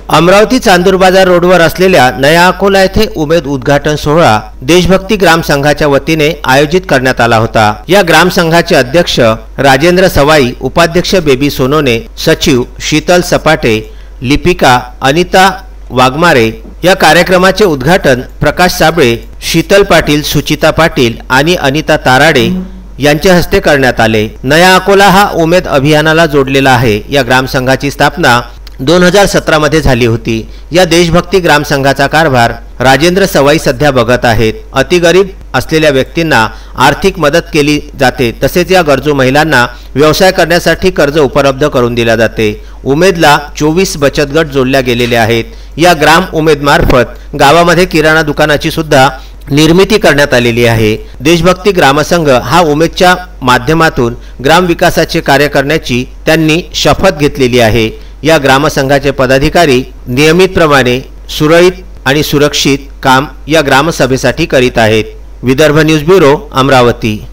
अमरावती चांदूर बाजार रोडवर असलेल्या नया अकोला येथे उमेद उद्घाटन सोहळा देशभक्ती ग्राम संघाच्या वतीने आयोजित करण्यात आला होता। या ग्राम संघाचे अध्यक्ष राजेंद्र सवाई, उपाध्यक्ष बेबी सोनोने, सचिव शीतल सपाटे, लिपिका अनिता वाघमारे। या कार्यक्रमाचे उद्घाटन प्रकाश साबळे, शीतल पाटील, सुचिता पाटील आणि अनिता ताराडे यांच्या हस्ते करण्यात आले। नया अकोला हा उमेद अभियानाला जोडलेला आहे। या ग्राम संघाची स्थापना 2017 मध्ये झाली होती। या देशभक्ती ग्राम संघाचा कारभार राजेंद्र सवाई सध्या बघत आहेत। अतिगरीब असलेल्या व्यक्तींना आर्थिक मदत केली जाते, तसेच या गरजू महिलांना व्यवसाय करण्यासाठी कर्ज उपलब्ध करून दिले जाते। उमेदला 24 बचत गट जोडल्या गेलेले आहेत। या ग्राम उमेद मार्फत गावामध्ये किराणा दुकानाची सुद्धा निर्मिती करण्यात आलेली आहे। देशभक्ती ग्रामसंघ हा उमेदच्या माध्यमातून ग्राम विकासाचे कार्य करण्याची त्यांनी शपथ घेतलेली आहे। या ग्रामसंघाचे पदाधिकारी नियमितप्रमाणे सुरळीत आणि सुरक्षित काम या ग्रामसभेसाठी करीत आहेत। Vidarbha news bureau, Amravati.